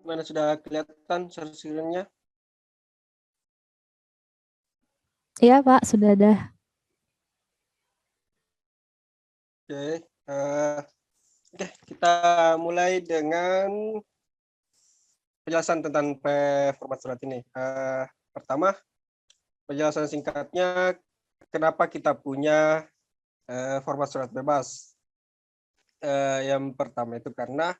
Mana sudah kelihatan share screen-nya? Iya, Pak, sudah ada. Oke, kita mulai dengan penjelasan tentang format surat ini. Pertama, penjelasan singkatnya kenapa kita punya format surat bebas. Yang pertama itu karena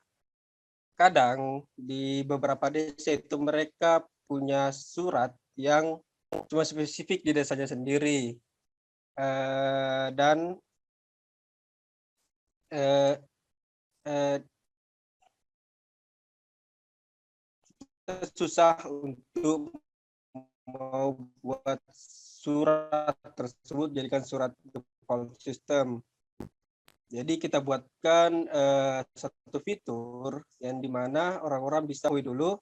kadang di beberapa desa itu mereka punya surat yang cuma spesifik di desanya sendiri. Dan eh, eh, susah untuk mau buat surat tersebut jadikan surat default system. Jadi kita buatkan satu fitur yang dimana orang-orang bisa tahu dulu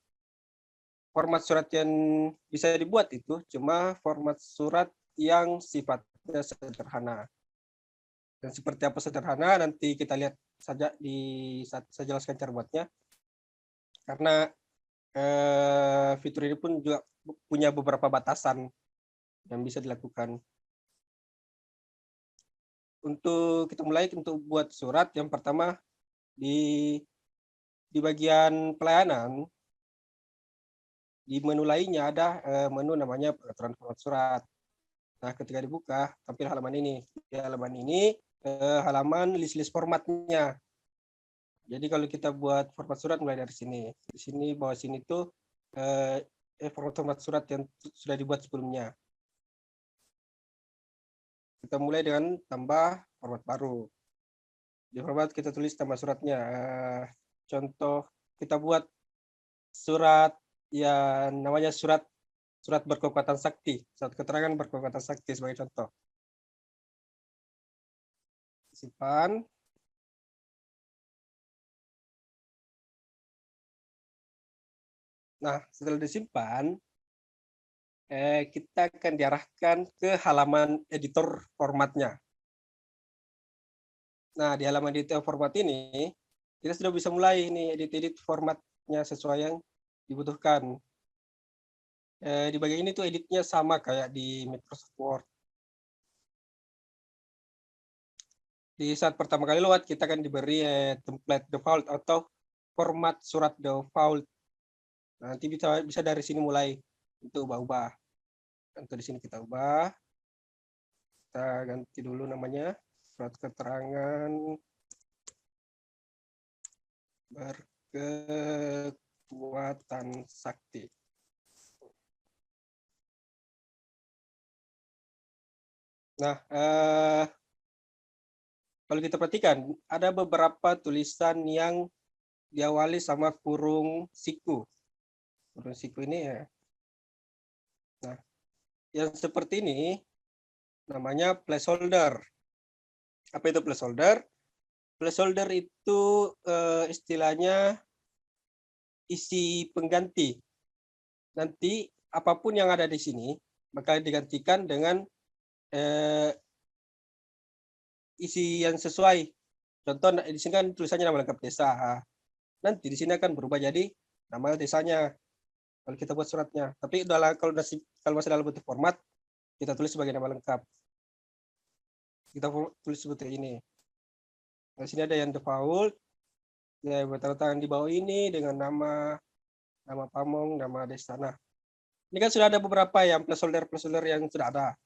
format surat yang bisa dibuat itu cuma format surat yang sifatnya sederhana. Dan seperti apa sederhana nanti kita lihat saja di saat saya jelaskan cara buatnya. Karena fitur ini pun juga punya beberapa batasan yang bisa dilakukan. Untuk kita mulai untuk buat surat, yang pertama di bagian pelayanan di menu lainnya ada menu namanya pengaturan format surat. Nah, ketika dibuka tampil halaman ini. Di halaman ini halaman list-list formatnya. Jadi kalau kita buat format surat mulai dari sini. Di sini bawah sini tuh format surat yang sudah dibuat sebelumnya. Kita mulai dengan tambah format baru. Di format kita tulis nama suratnya. Contoh kita buat surat yang namanya surat berkekuatan sakti, surat keterangan berkekuatan sakti sebagai contoh. Simpan. Nah, setelah disimpan, kita akan diarahkan ke halaman editor formatnya. Nah, di halaman editor format ini, kita sudah bisa mulai nih edit formatnya sesuai yang dibutuhkan. Di bagian ini tuh editnya sama kayak di Microsoft Word. Di saat pertama kali lewat, kita akan diberi template default atau format surat default. Nanti bisa dari sini mulai untuk ubah-ubah. Untuk di sini kita ubah. Kita ganti dulu namanya surat keterangan berkekuatan sakti. Nah, kalau kita perhatikan ada beberapa tulisan yang diawali sama kurung siku. Kurung siku ini ya. Nah, yang seperti ini namanya placeholder. Apa itu placeholder? Placeholder itu istilahnya isi pengganti. Nanti apapun yang ada di sini bakal digantikan dengan isi yang sesuai. Contoh di sini kan tulisannya nama lengkap desa. Nanti di sini akan berubah jadi nama desanya kalau kita buat suratnya. Tapi kalau masih dalam bentuk format, kita tulis sebagai nama lengkap. Kita tulis seperti ini. Di sini ada yang default, ya tanda tangan di bawah ini dengan nama pamong, nama desa. Nah, ini kan sudah ada beberapa yang placeholder yang sudah ada.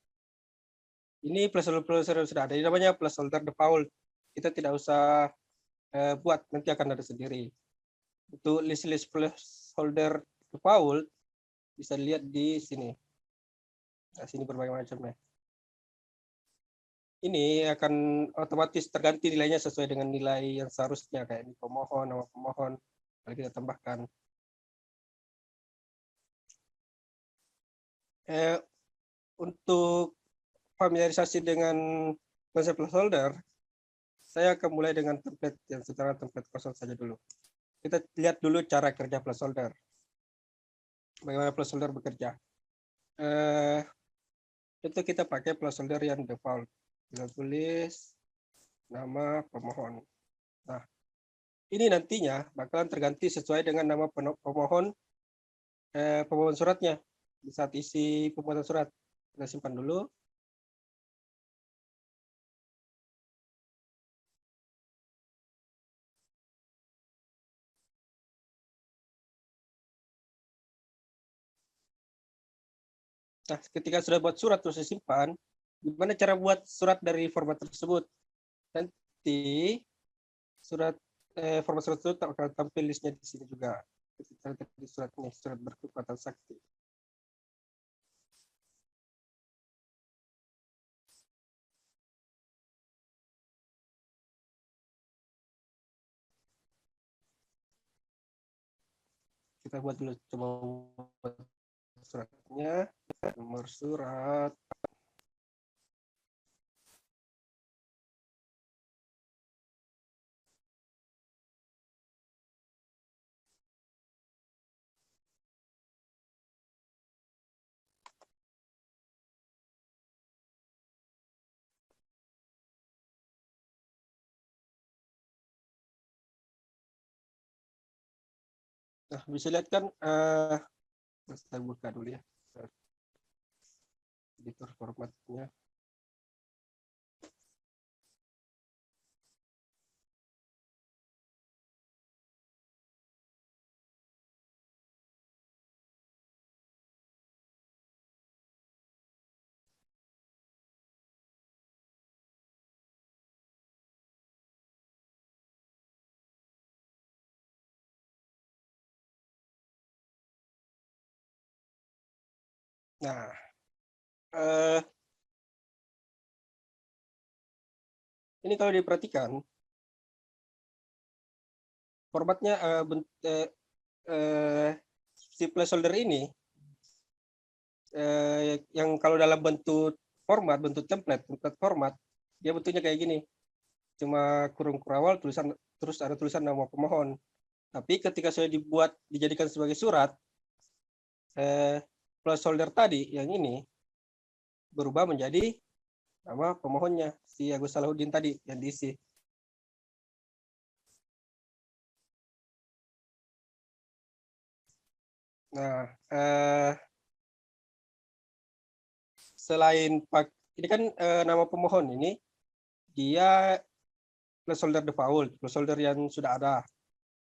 Ini placeholder sudah ada. Ini namanya placeholder default. Kita tidak usah buat, nanti akan ada sendiri. Untuk list placeholder default bisa dilihat di sini. Nah, sini berbagai macamnya. Ini akan otomatis terganti nilainya sesuai dengan nilai yang seharusnya, kayak ini pemohon, nama pemohon. Kalau kita tambahkan. Untuk familiarisasi dengan konsep placeholder, saya akan mulai dengan template yang secara template kosong saja dulu. Kita lihat dulu cara kerja placeholder. Bagaimana placeholder bekerja. Itu kita pakai placeholder yang default. Kita tulis nama pemohon. Nah, ini nantinya bakalan terganti sesuai dengan nama pemohon pemohon suratnya di saat isi pembuatan surat. Kita simpan dulu. Nah, ketika sudah buat surat terus disimpan, gimana cara buat surat dari format tersebut? Nanti surat format surat itu akan tampil listnya di sini juga. Kita lihat di suratnya, surat berkekuatan sakti. Kita buat dulu, coba buat suratnya, nomor surat. Nah, bisa lihat kan, saya buka dulu ya, editor formatnya. Nah, ini kalau diperhatikan, formatnya si placeholder ini, yang kalau dalam bentuk format, bentuk template format, dia bentuknya kayak gini. Cuma kurung kurawal tulisan, terus ada tulisan nama pemohon. Tapi ketika sudah dibuat dijadikan sebagai surat, placeholder tadi yang ini berubah menjadi nama pemohonnya, si Agus Salahuddin tadi yang diisi. Nah, selain ini kan nama pemohon ini dia placeholder default, placeholder yang sudah ada,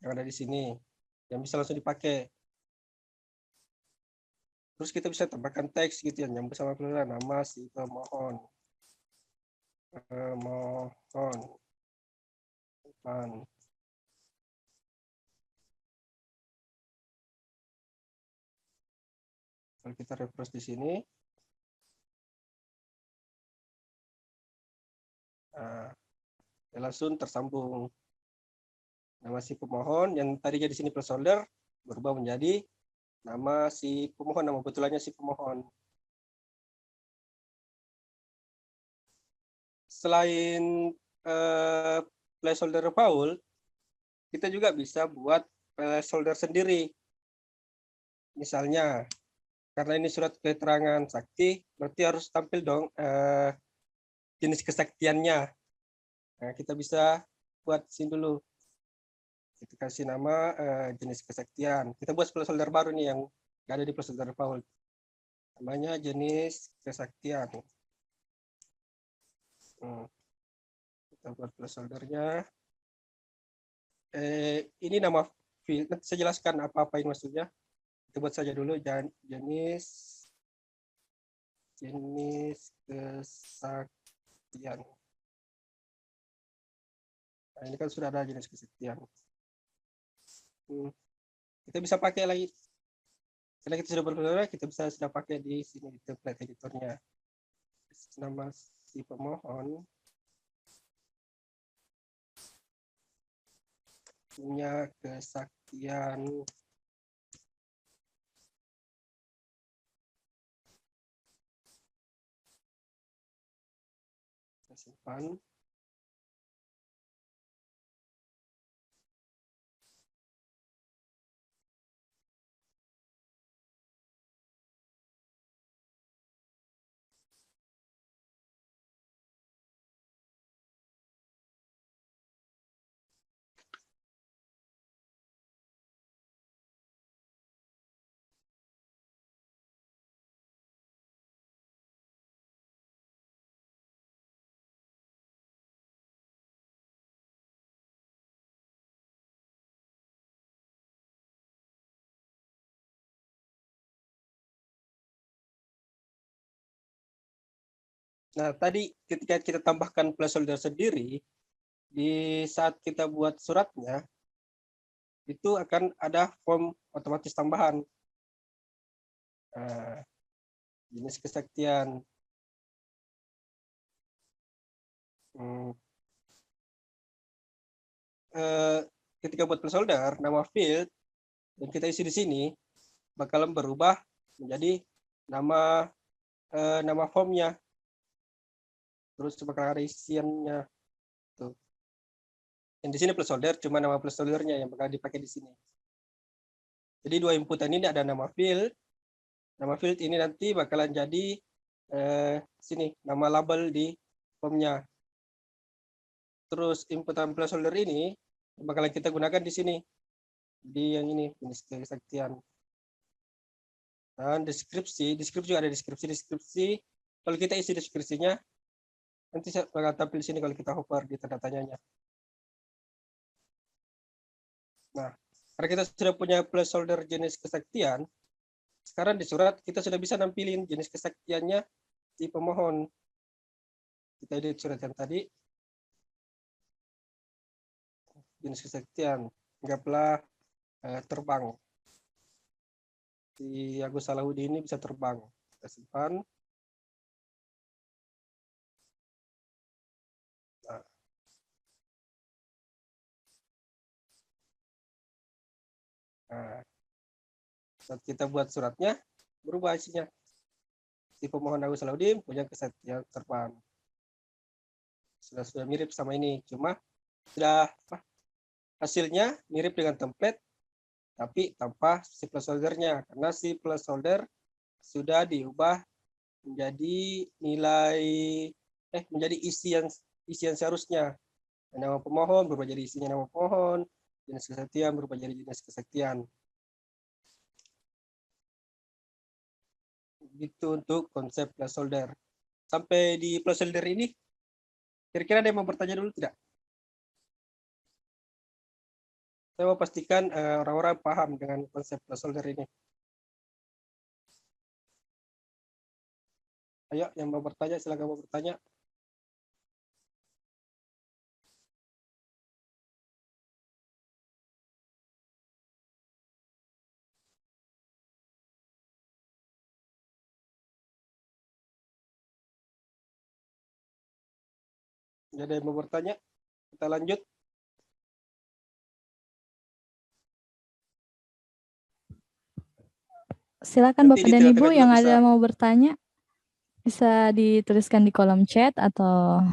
yang ada di sini, yang bisa langsung dipakai. Terus kita bisa tambahkan teks gitu yang nyambung sama placeholder, nama si pemohon. Pemohon. Kalau kita refresh di sini, langsung tersambung. Nama si pemohon yang tadinya di sini placeholder berubah menjadi nama si pemohon, nama betulannya si pemohon. Selain placeholder default, kita juga bisa buat placeholder sendiri. Misalnya, karena ini surat keterangan sakti, berarti harus tampil dong jenis kesaktiannya. Nah, kita bisa buat sini dulu. Kita kasih nama jenis kesaktian. Kita buat placeholder baru nih yang ada di placeholder default. Namanya jenis kesaktian. Kita buat placeholdernya. Ini nama field. Nanti saya jelaskan apa-apa yang maksudnya. Kita buat saja dulu jenis kesaktian. Nah, ini kan sudah ada jenis kesaktian. Kita bisa pakai lagi. Karena kita sudah berpengalaman, kita sudah pakai di sini di template editornya. Nama si pemohon punya kesaktian simpan. Nah, tadi ketika kita tambahkan placeholder sendiri, di saat kita buat suratnya, itu akan ada form otomatis tambahan. Nah, jenis kesaktian. Hmm, ketika buat placeholder, nama field yang kita isi di sini bakalan berubah menjadi nama formnya. Terus bakal ada isiannya. Tuh. Yang di sini placeholder, cuma nama placeholdernya yang bakal dipakai di sini. Jadi dua inputan ini ada nama field. Nama field ini nanti bakalan jadi sini nama label di formnya. Terus inputan placeholder ini bakalan kita gunakan di sini. Di yang ini, jenis kesaktian. Dan deskripsi juga ada deskripsi. Kalau kita isi deskripsinya, nanti bakal tampil di sini kalau kita hover di tanda tanyanya. Nah, karena kita sudah punya placeholder jenis kesaktian, sekarang di surat kita sudah bisa nampilin jenis kesaktiannya di pemohon. Kita edit surat yang tadi. Jenis kesaktian, anggaplah terbang. Si Agus Salahuddin ini bisa terbang. Kita simpan. Nah. Nah, saat kita buat suratnya, berubah isinya. Si pemohon Agus Salahuddin punya kesaktian terbang. Sudah mirip sama ini, cuma sudah hasilnya mirip dengan template, tapi tanpa si placeholder-nya, karena si placeholder sudah diubah menjadi menjadi isian seharusnya. Nama pemohon berubah jadi isinya nama pemohon, jenis kesaktian berubah jadi jenis kesaktian. Gitu untuk konsep placeholder. Sampai di placeholder ini, kira-kira ada yang mau bertanya dulu tidak? Saya mau pastikan orang-orang paham dengan konsep placeholder ini. Ayo, yang mau bertanya, silakan mau bertanya. Ada yang mau bertanya? Kita lanjut. Silakan Nanti Bapak di dan Ibu tengah-tengah juga yang bisa. ada mau bertanya, bisa dituliskan di kolom chat atau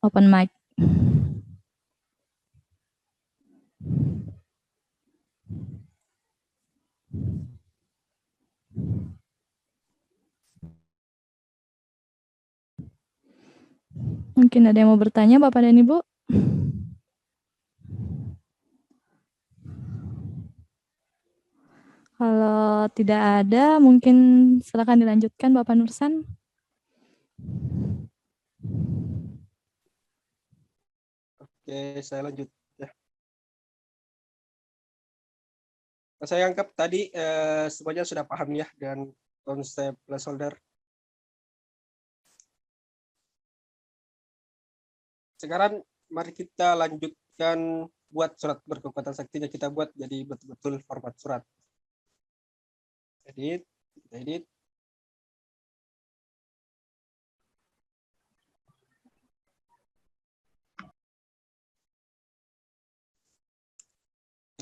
open mic. Mungkin ada yang mau bertanya Bapak dan Ibu? Kalau tidak ada, mungkin silakan dilanjutkan Bapak Nursan. Oke, saya lanjut. Ya. Nah, saya anggap tadi semuanya sudah paham ya dengan konsep placeholder. Sekarang mari kita lanjutkan buat surat berkekuatan saktinya, kita buat jadi betul-betul format surat. Edit, kita edit.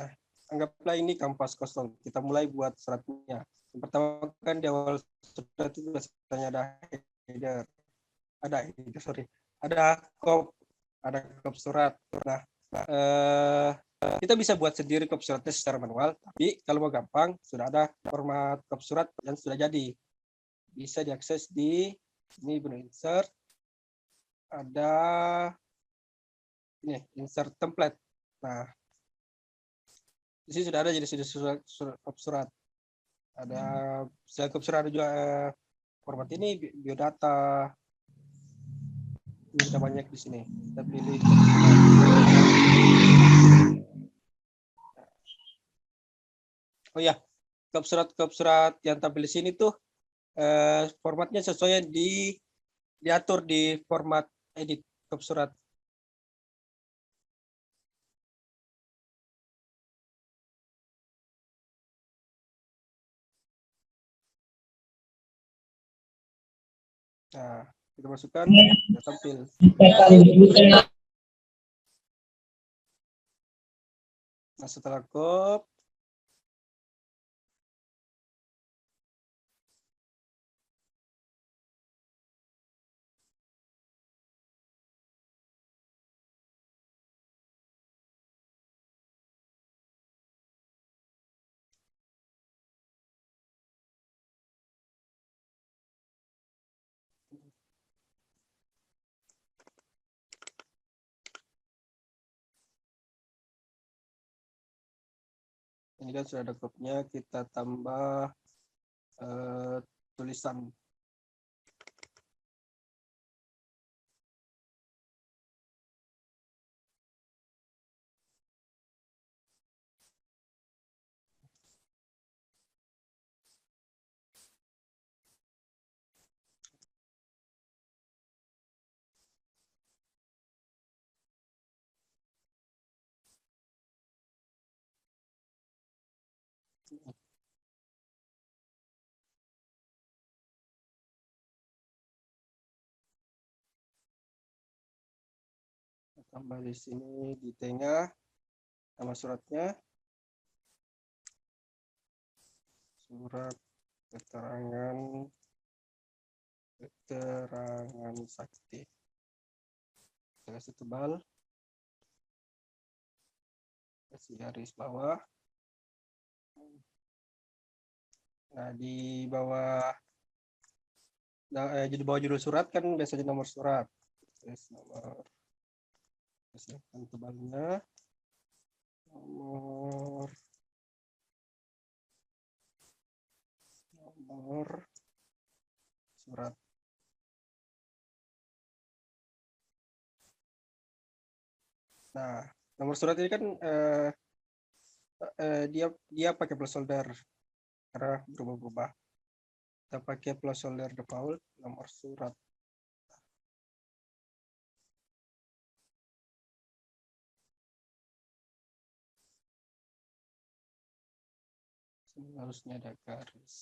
Nah, anggaplah ini kanvas kosong. Kita mulai buat suratnya. Yang pertama kan di awal surat itu biasanya ada kop surat. Nah, kita bisa buat sendiri kop suratnya secara manual, tapi kalau mau gampang sudah ada format kop surat yang sudah jadi, bisa diakses di ini, menu insert, ada ini insert template. Nah, di sini sudah ada jadi kop surat, ada selain kop surat ada juga format ini biodata, ini sudah banyak di sini. Kita pilih oh ya, kop surat yang tampil di sini tuh formatnya sesuai di diatur di format edit kop surat. Nah, kita masukkan, sudah tampil. Nah, setelah kop, ini kan sudah ada kopnya, kita tambah tulisan. Tambah di sini di tengah nama suratnya, surat keterangan sakti. Kita kasih tebal, kasih garis bawah. Nah, di bawah jadi bawah judul surat kan biasanya nomor surat. Terus nomor, kasihkan tebalnya, nomor surat. Nah, nomor surat ini kan dia pakai placeholder karena berubah-ubah. Kita pakai placeholder default nomor surat. Harusnya ada garis.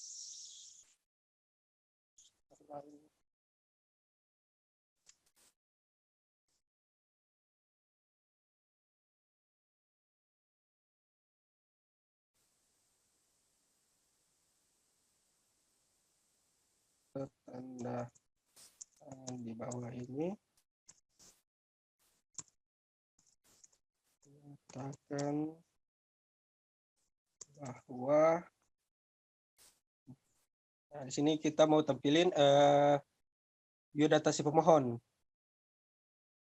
Tanda tangan di bawah ini katakan bahwa nah, di sini kita mau tampilin biodata si pemohon.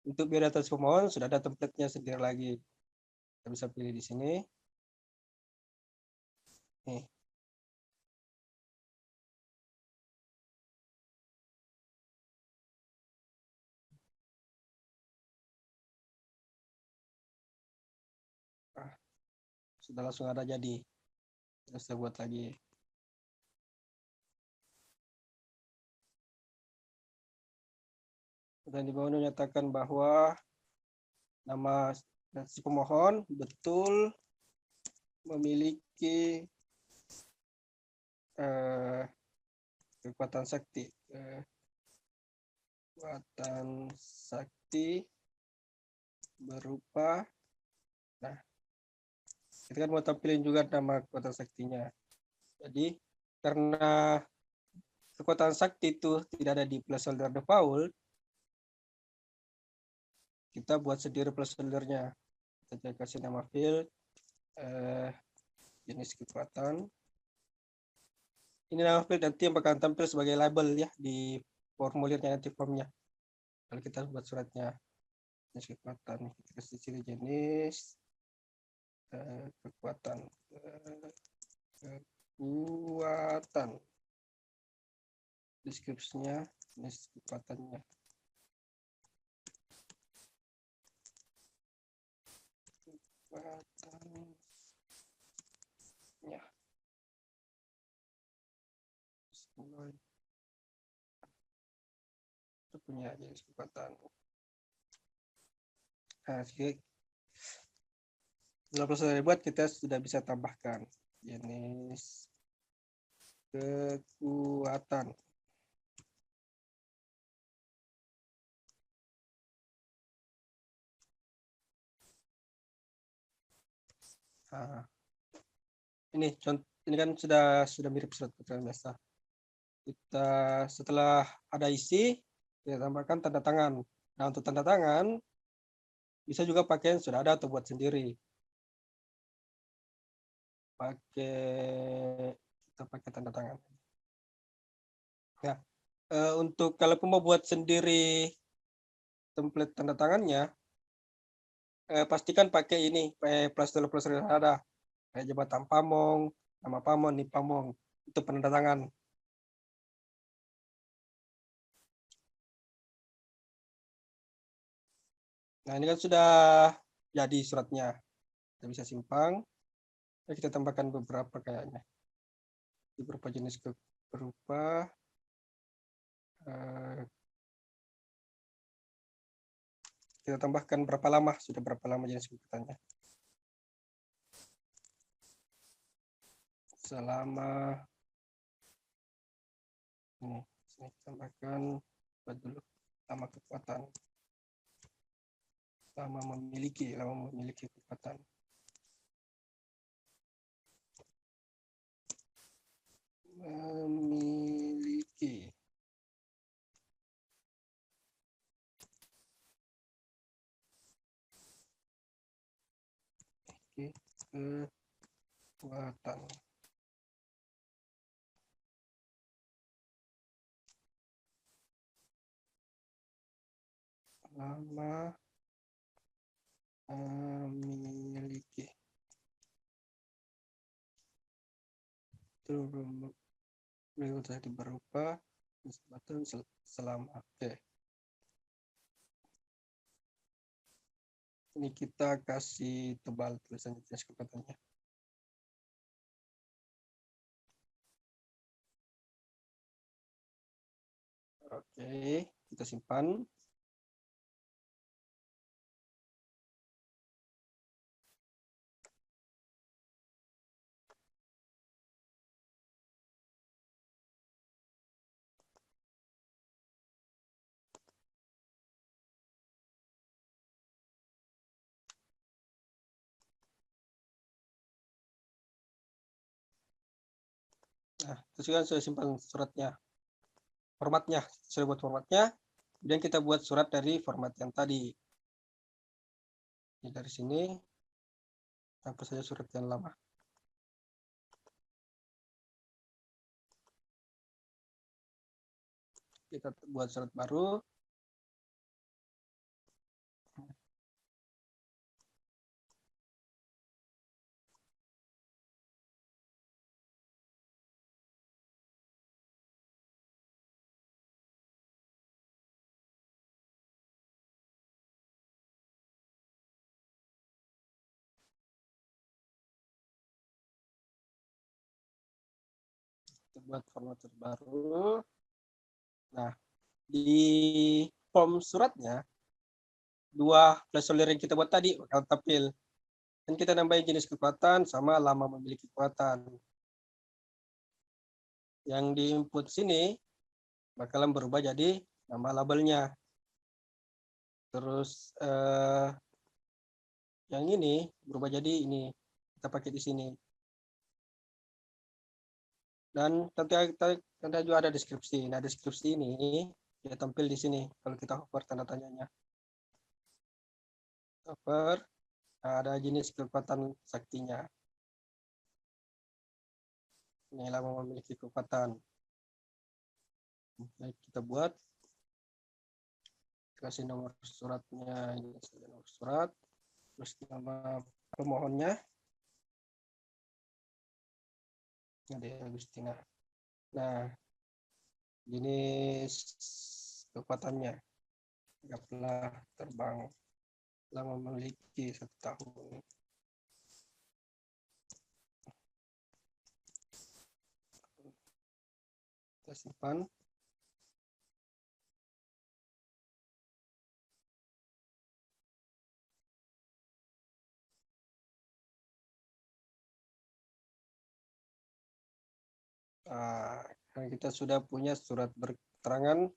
Untuk biodata si pemohon sudah ada template-nya sendiri lagi. Kita bisa pilih di sini. Nih. Sudah langsung ada jadi. Terus saya buat lagi. Dan di bawah menyatakan bahwa nama si pemohon betul memiliki kekuatan sakti. Kekuatan sakti berupa, nah, kita kan mau tampilin juga nama kekuatan saktinya. Jadi karena kekuatan sakti itu tidak ada di placeholder default, kita buat sendiri placeholdernya. Kita kasih nama field, jenis kekuatan. Ini nama field nanti yang bakal tampil sebagai label ya di formulirnya nanti formnya. Kalau kita buat suratnya jenis kekuatan, kita kasih ciri jenis kekuatan. Deskripsinya, jenis kekuatannya. Kekuatannya. punya jenis kekuatan. Nah, setelah proses dibuat, kita sudah bisa tambahkan jenis kekuatan. Nah, ini contoh, ini kan sudah mirip surat keterangan biasa. Kita setelah ada isi, kita tambahkan tanda tangan. Nah, untuk tanda tangan bisa juga pakai yang sudah ada atau buat sendiri. Kita pakai tanda tangan. Ya, untuk kalau mau buat sendiri template tanda tangannya, pastikan pakai ini, pakai plaster yang ada, kayak jabatan pamong, nama pamong, nih pamong, itu penanda tangan. Nah, ini kan sudah jadi suratnya. Kita bisa simpang. Kita tambahkan beberapa kayaknya. Beberapa jenis berupa kita tambahkan berapa lama, sudah berapa lama jenis kekuatannya. Selama ini, saya tambahkan buat dulu lama kekuatan. Lama memiliki kekuatan. Memiliki. Kekuatan. Lama memiliki. Berikut tadi berupa kesempatan selama. Oke. Ini kita kasih tebal tulisan jenis kekuatannya. Oke, kita simpan. Nah, itu kan sudah simpan suratnya. Formatnya, sudah buat formatnya. Kemudian kita buat surat dari format yang tadi. Ini dari sini, hapus saja surat yang lama. Kita buat surat baru. Kita buat format baru. Nah, di form suratnya, dua placeholder yang kita buat tadi bakal tampil. Dan kita nambahin jenis kekuatan sama lama memiliki kekuatan. Yang di input sini bakalan berubah jadi nama labelnya. Terus yang ini berubah jadi ini. Kita pakai di sini. Dan tentu juga ada deskripsi. Nah, deskripsi ini ya tampil di sini kalau kita hover tanda tanyanya. Hover, ada jenis kekuatan saktinya. Ini lama memiliki kekuatan. Baik, kita buat. Kasih nomor suratnya, ini nomor surat. Terus nama pemohonnya. Ada Agustina. Nah, jenis kekuatannya. Anggaplah terbang. Lama memiliki 1 tahun. Kita simpan. Kita sudah punya surat berketerangan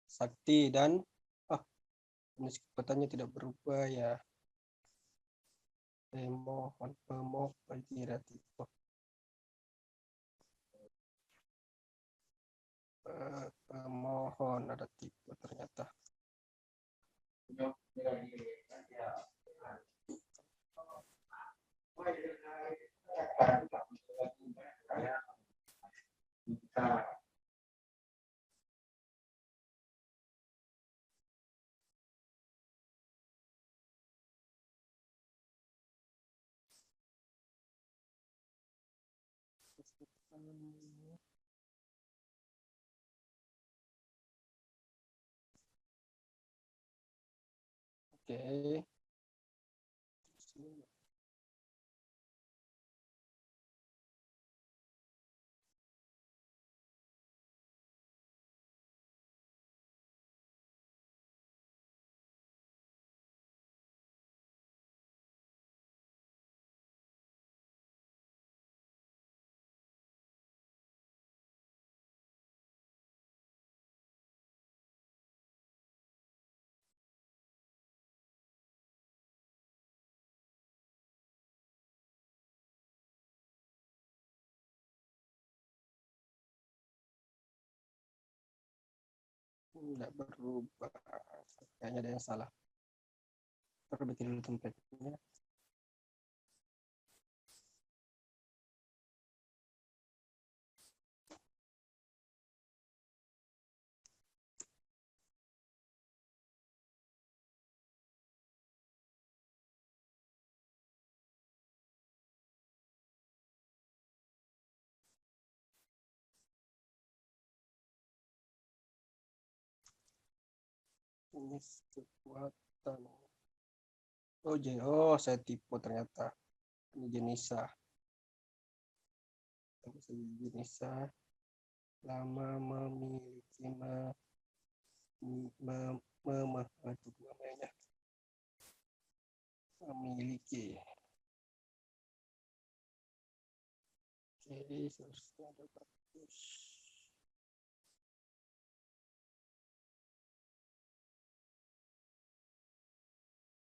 sakti dan ini kesempatannya tidak berubah ya. Pemohon tidak tipe. Pemohon ada tipe ternyata. Oke. Tidak berubah. Kayaknya ada yang salah. Perbaiki dulu tempatnya. Ini kekuatan. Oh, saya tipu ternyata. Ini Jenisa. Jenisa lama memiliki memiliki. Jadi seharusnya ada bagus.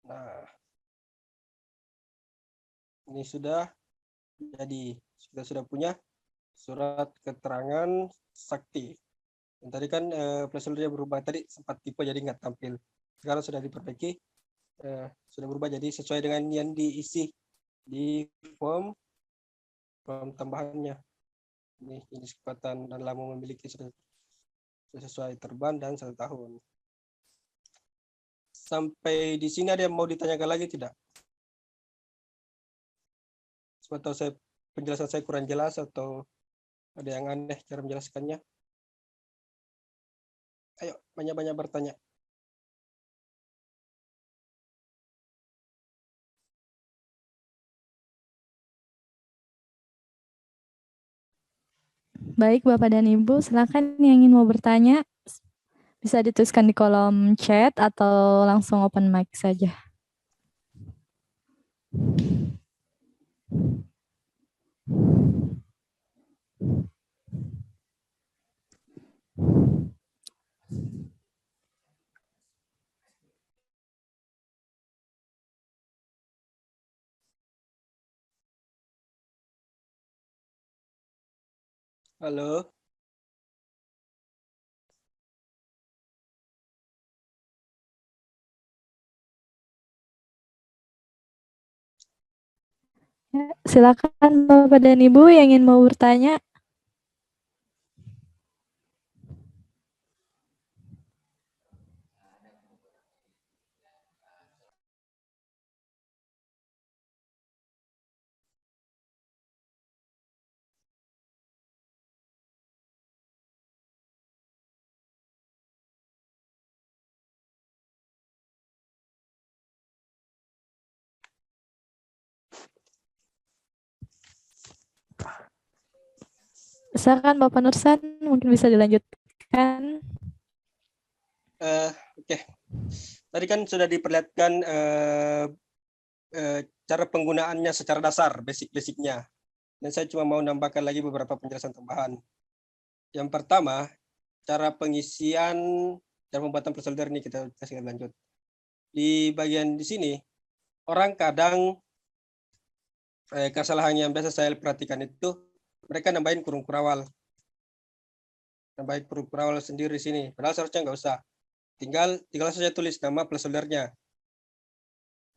Nah, ini sudah jadi. Kita sudah punya surat keterangan sakti. Dan tadi kan prosedurnya berubah. Tadi sempat tipe jadi nggak tampil. Sekarang sudah diperbaiki. Sudah berubah jadi sesuai dengan yang diisi di form tambahannya. Ini jenis kesempatan dan lama memiliki sesuai terbang dan 1 tahun. Sampai di sini ada yang mau ditanyakan lagi tidak? Atau penjelasan saya kurang jelas atau ada yang aneh cara menjelaskannya? Ayo, banyak-banyak bertanya. Baik, Bapak dan Ibu, silakan yang ingin mau bertanya bisa dituliskan di kolom chat atau langsung open mic saja. Halo. Ya, silakan Bapak dan Ibu yang ingin mau bertanya. Silakan Bapak Nursan, mungkin bisa dilanjutkan. Oke. Tadi kan sudah diperlihatkan cara penggunaannya secara dasar, basic-basicnya. Dan saya cuma mau nambahkan lagi beberapa penjelasan tambahan. Yang pertama, cara pengisian dan pembuatan placeholder ini kita kasih lanjut. Di bagian di sini, orang kadang kesalahan yang biasa saya perhatikan itu mereka nambahin kurung kurawal. Nambahin kurung kurawal sendiri di sini. Padahal seharusnya nggak usah. Tinggal saja tulis nama placeholdernya.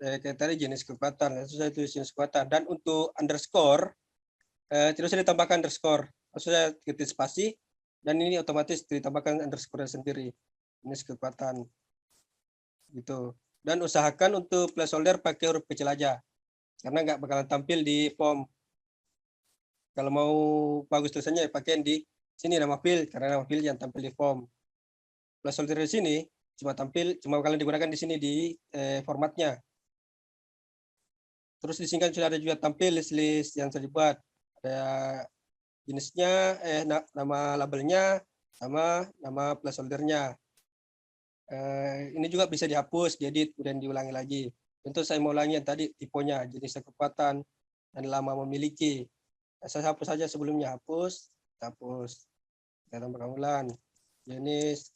Kayak tadi jenis kekuatan, langsung saya tulis jenis kekuatan. Dan untuk underscore, tidak usah ditambahkan underscore. Langsung saya ketik spasi, dan ini otomatis ditambahkan underscore sendiri. Jenis kekuatan. Gitu. Dan usahakan untuk placeholder pakai huruf kecil aja. Karena nggak bakalan tampil di form. Kalau mau bagus tulisannya pakai di sini nama field, karena nama field yang tampil di form. Placeholder di sini cuma bakalan digunakan di sini di formatnya. Terus di sini kan sudah ada juga tampil list-list yang sudah dibuat. Ada jenisnya, nama labelnya, sama nama placeholdernya. Ini juga bisa dihapus, diedit, kemudian diulangi lagi. Tentu saya mau ulangi yang tadi tipenya, jenis kekuatan, dan lama memiliki. Saya hapus saja sebelumnya, hapus. Kita tambahkan ulang. Jenis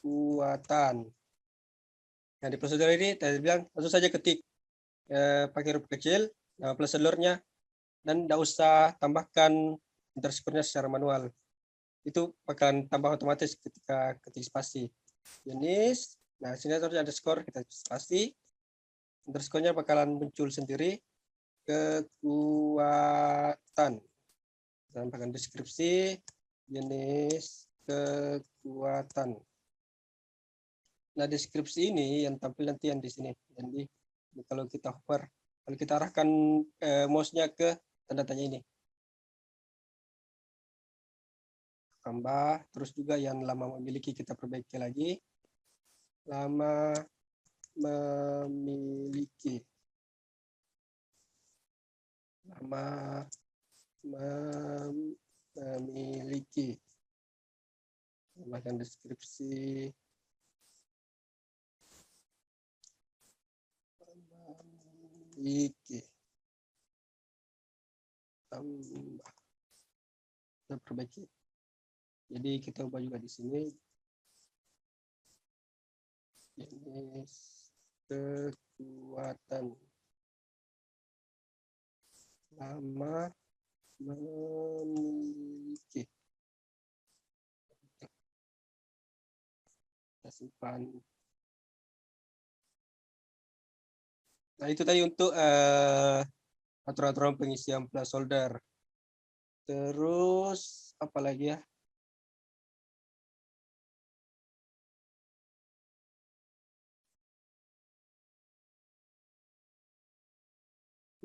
kekuatan. Nah, di prosedur ini, saya bilang, langsung saja ketik pakai huruf kecil, nama placeholdernya, dan tidak usah tambahkan underscore-nya secara manual. Itu bakalan tambah otomatis ketika ketik spasi. Jenis, nah sini harus underscore, kita spasi, underscore-nya bakalan muncul sendiri. Kekuatan, tambahkan deskripsi, jenis kekuatan. Nah, deskripsi ini yang tampil nanti yang di sini. Jadi kalau kita hover, kalau kita arahkan mouse-nya ke tanda tanya ini. Tambah, terus juga yang lama memiliki kita perbaiki lagi. Lama memiliki. Lama memiliki. Tambahkan deskripsi. Memiliki. Tambah. Kita perbaiki. Jadi kita ubah juga di sini. Jenis kekuatan. Lama memiliki. Kita simpan. Nah, itu tadi untuk aturan-aturan pengisian placeholder. Terus apa lagi ya?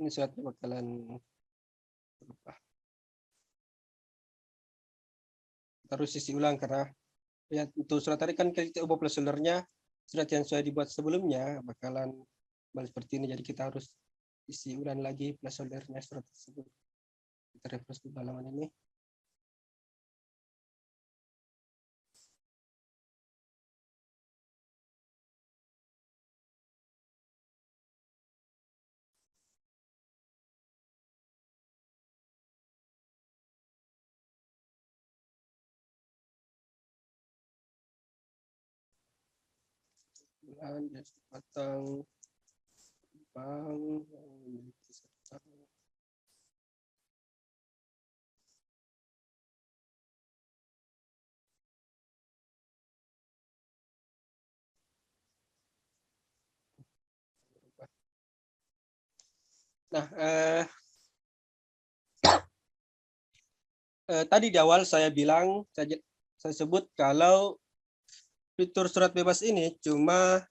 Ini suratnya bakalan berubah. Terus isi ulang karena ya untuk surat tadi kan kita ubah placeholdernya, surat yang sudah dibuat sebelumnya bakalan seperti ini. Jadi kita harus isi ulang lagi placeholdernya surat tersebut. Kita refresh dulu halaman ini. Bulan ya batang bang yang memiliki serta. Nah, tadi di awal saya bilang, saya sebut kalau fitur surat bebas ini cuma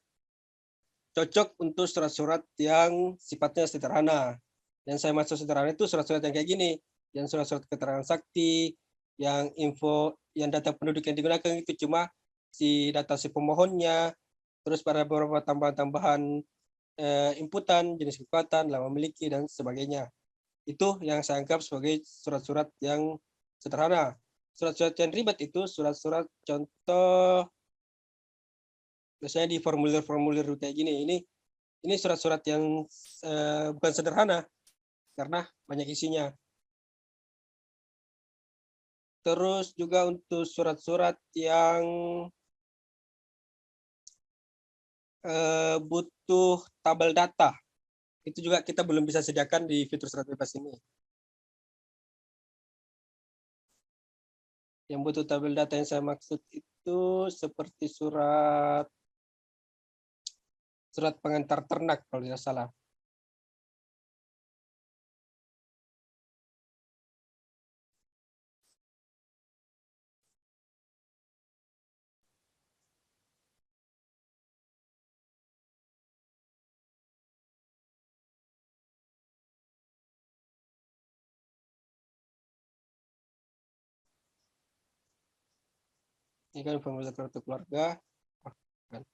cocok untuk surat-surat yang sifatnya sederhana. Yang saya maksud sederhana itu surat-surat yang kayak gini, yang surat-surat keterangan sakti, yang info, yang data penduduk yang digunakan itu cuma si data si pemohonnya, terus pada beberapa tambahan-tambahan inputan, jenis kekuatan, lama memiliki, dan sebagainya. Itu yang saya anggap sebagai surat-surat yang sederhana. Surat-surat yang ribet itu surat-surat contoh, biasanya di formulir-formulir kayak gini. Ini surat-surat yang bukan sederhana karena banyak isinya. Terus juga untuk surat-surat yang butuh tabel data, itu juga kita belum bisa sediakan di fitur surat bebas ini. Yang butuh tabel data yang saya maksud itu seperti surat pengantar ternak kalau tidak salah. Ini kan formulir kartu keluarga. Kan.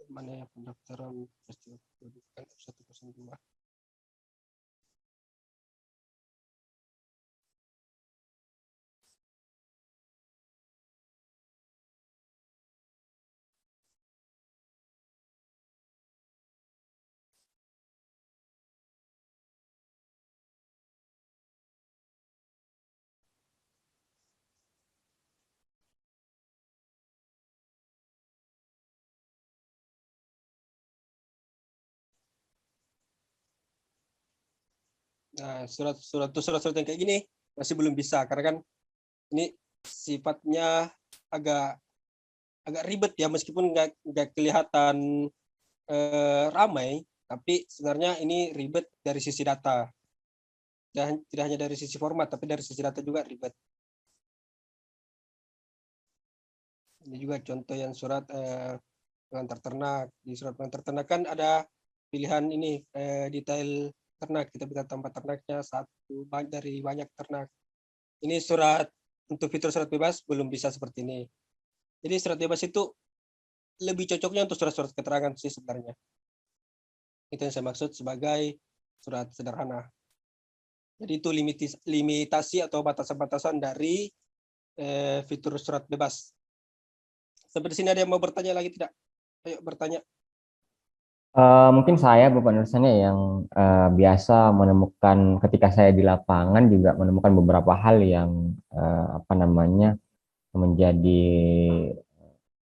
Mana ya pendaftaran peristiwa kependudukan 102. Nah, surat-surat yang kayak gini masih belum bisa karena kan ini sifatnya agak ribet ya, meskipun nggak kelihatan ramai, tapi sebenarnya ini ribet dari sisi data. Dan tidak hanya dari sisi format, tapi dari sisi data juga ribet. Ini juga contoh yang surat pengantar ternak. Di surat pengantar ternak kan ada pilihan ini detail ternak. Kita bisa tambah ternaknya satu dari banyak ternak. Ini surat untuk fitur surat bebas belum bisa seperti ini. Jadi surat bebas itu lebih cocoknya untuk surat-surat keterangan sih sebenarnya. Itu yang saya maksud sebagai surat sederhana. Jadi itu limitasi atau batasan-batasan dari fitur surat bebas. Sampai di sini ada yang mau bertanya lagi tidak? Ayo bertanya. Mungkin saya Bapak Nursanya yang biasa menemukan ketika saya di lapangan juga menemukan beberapa hal yang apa namanya menjadi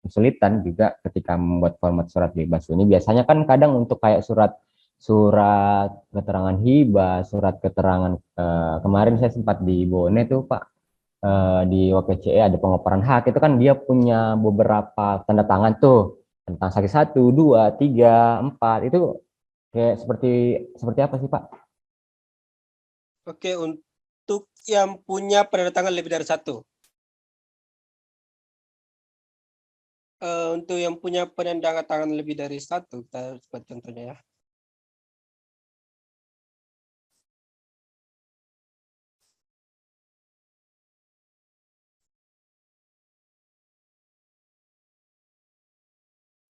kesulitan juga ketika membuat format surat bebas ini. Biasanya kan kadang untuk kayak surat keterangan hibah, surat keterangan kemarin saya sempat di Bone tuh Pak, di WPCE ada pengoperan hak itu kan dia punya beberapa tanda tangan tuh tentang sakit 1, 2, 3, 4 itu kayak seperti apa sih Pak? Oke, untuk yang punya penandatangan lebih dari satu. Untuk yang punya penandatangan lebih dari satu, kita buat contohnya ya.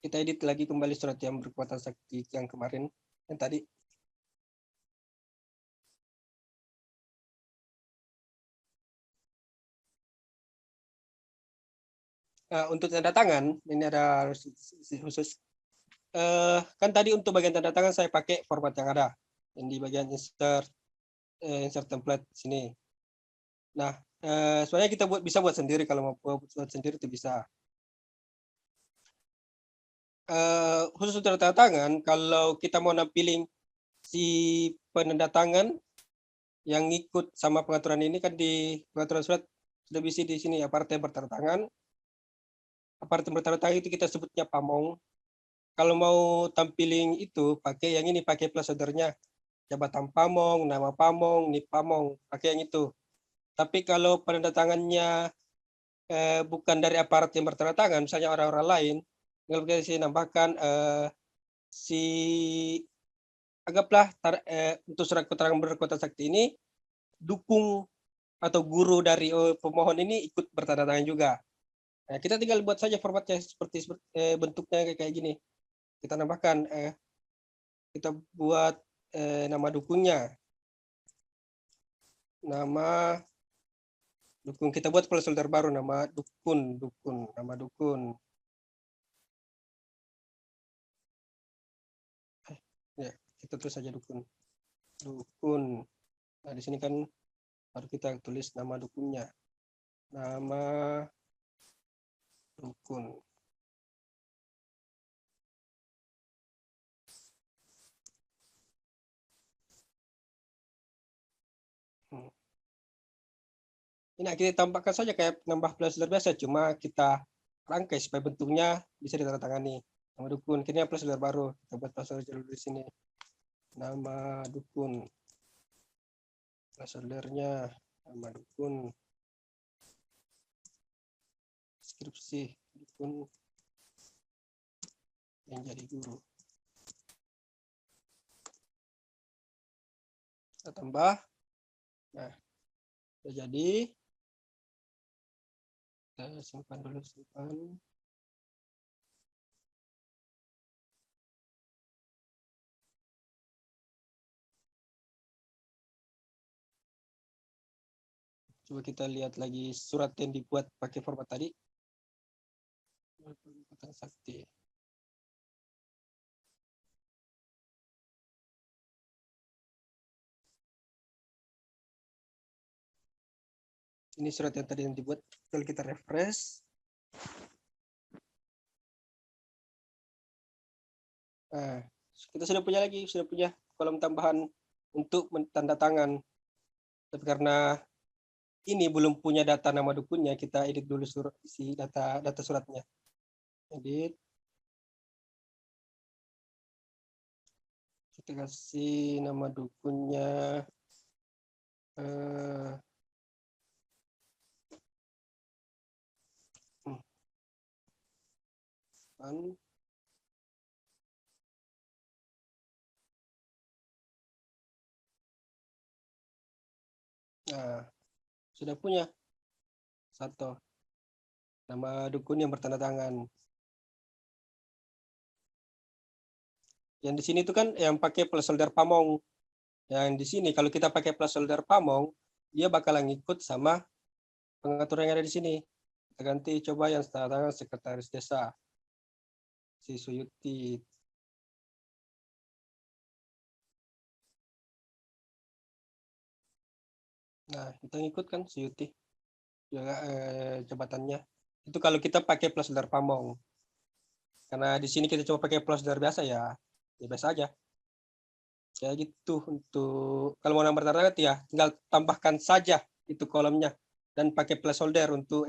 Kita edit lagi kembali surat yang berkekuatan sakti yang kemarin, yang tadi. Untuk tanda tangan, ini ada khusus. Kan tadi untuk bagian tanda tangan saya pakai format yang ada. Yang di bagian insert template sini. Nah, sebenarnya kita bisa buat sendiri, kalau mau buat sendiri itu bisa. Khusus untuk tanda tangan, kalau kita mau nampilin si penanda tangan yang ikut sama pengaturan ini kan di pengaturan surat sudah bisa di sini aparat yang bertanda tangan. Aparat yang bertanda tangan itu kita sebutnya pamong. Kalau mau tampilin itu pakai yang ini, pakai placeholder-nya. Jabatan pamong, nama pamong, NIP pamong, pakai yang itu. Tapi kalau penanda tangannya bukan dari aparat yang bertanda tangan, misalnya orang-orang lain, tinggal kita nambahkan si anggaplah untuk surat keterangan berkekuatan sakti ini dukung atau guru dari pemohon ini ikut bertanda tangan juga. Nah, kita tinggal buat saja formatnya seperti bentuknya kayak gini. Kita nambahkan, kita buat nama dukungnya. Nama dukung, kita buat placeholder baru, nama nama dukun. Ya, kita terus saja dukun. Nah, di sini kan baru kita tulis nama dukunnya. Nama dukun. Ini kita tambahkan saja kayak nambah placeholder biasa, cuma kita rangkai supaya bentuknya bisa ditandatangani. Nama dukun, kini placeholder baru. Kita buat placeholder di sini. Nama dukun. Placeholdernya nama dukun. Deskripsi dukun yang jadi guru. Kita tambah. Nah, sudah jadi. Kita simpan dulu, simpan. Coba kita lihat lagi surat yang dibuat pakai format tadi. Sakti. Ini surat yang tadi yang dibuat. Kalau kita refresh. Nah, kita sudah punya kolom tambahan untuk tanda tangan. Tapi karena ini belum punya data nama dukunnya, kita edit dulu isi data suratnya. Edit. Kita kasih nama dukunnya. Nah, sudah punya satu nama dukun yang bertanda tangan. Yang di sini itu kan yang pakai placeholder Pamong. Yang di sini kalau kita pakai placeholder Pamong, dia bakalan ngikut sama pengaturan yang ada di sini. Kita ganti coba yang tanda tangan sekretaris desa. Si Suyuti. Nah, kita ngikutkan Suyuti juga jabatannya. Itu kalau kita pakai placeholder Pamong. Karena di sini kita coba pakai placeholder biasa ya biasa aja. Kayak gitu untuk kalau mau nomor tanda tangan ya tinggal tambahkan saja itu kolomnya dan pakai placeholder untuk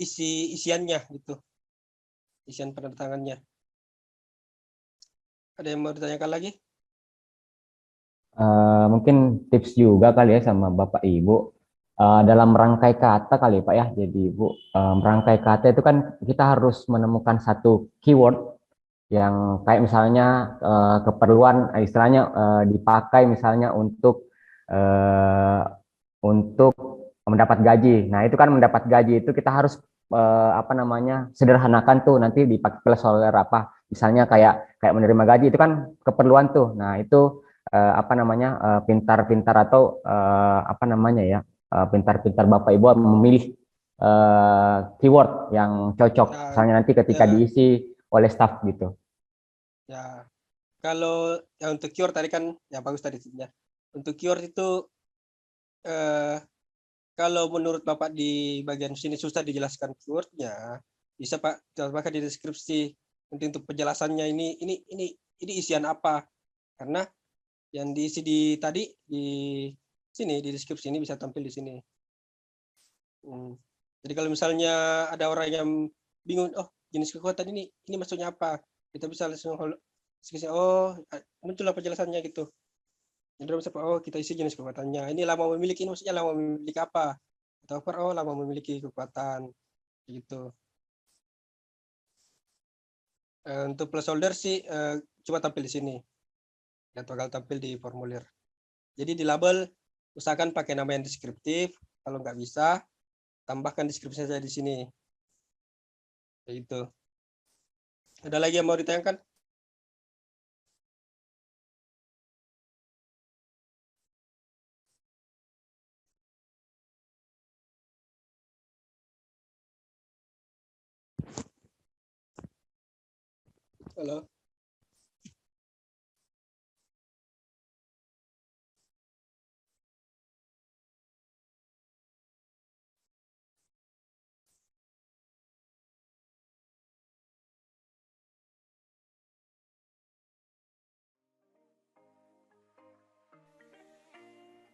isiannya gitu. Isian penandatangannya. Ada yang mau ditanyakan lagi? Mungkin tips juga kali ya sama Bapak Ibu dalam merangkai kata kali Pak ya. Jadi Ibu merangkai kata itu kan kita harus menemukan satu keyword yang kayak misalnya keperluan istilahnya dipakai misalnya untuk mendapat gaji. Nah itu kan mendapat gaji itu kita harus apa namanya sederhanakan tuh nanti dipakai placeholder apa misalnya kayak menerima gaji itu kan keperluan tuh. Nah itu apa namanya pintar-pintar atau apa namanya ya pintar-pintar Bapak Ibu memilih keyword yang cocok misalnya nanti ketika diisi oleh staff gitu. Ya, kalau yang untuk keyword tadi kan ya bagus tadi ya. Untuk keyword itu kalau menurut Bapak di bagian sini susah dijelaskan keywordnya, bisa Pak tambahkan di deskripsi nanti untuk penjelasannya ini isian apa? Karena yang diisi di tadi di sini di deskripsi ini bisa tampil di sini. Jadi kalau misalnya ada orang yang bingung, oh jenis kekuatan ini maksudnya apa? Kita bisa langsung oh muncullah penjelasannya gitu. Jadi oh kita isi jenis kekuatannya. Ini lama memiliki, ini maksudnya lama memiliki apa? Atau oh lama memiliki kekuatan gitu. Untuk placeholder sih cuma tampil di sini. Dan bakal tampil di formulir. Jadi di label usahakan pakai nama yang deskriptif. Kalau nggak bisa, tambahkan deskripsi saja di sini. Gitu. Ada lagi yang mau ditanyakan? Halo.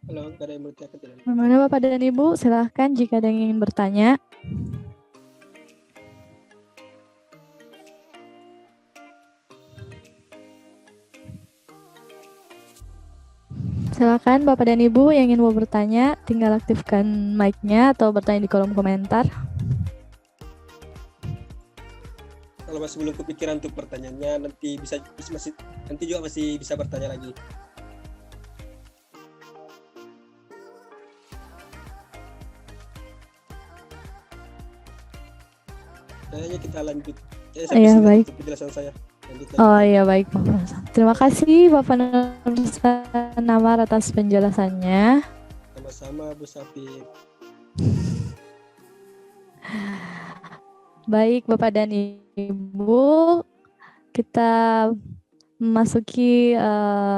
Kalau nggak ada yang bertanya tidak. Bagaimana Bapak dan Ibu? Silahkan jika ada yang ingin bertanya. Silakan Bapak dan Ibu yang ingin mau bertanya, tinggal aktifkan mic-nya atau bertanya di kolom komentar. Kalau masih belum kepikiran untuk pertanyaannya, nanti nanti juga masih bisa bertanya lagi. Kayaknya kita lanjut. Iya, baik. Untuk penjelasan saya. Lanjut lagi. Oh iya, baik Pak Nursan. Terima kasih Bapak Nursan Namar atas penjelasannya. Sama-sama Bu Safik. Baik Bapak dan Ibu, kita memasuki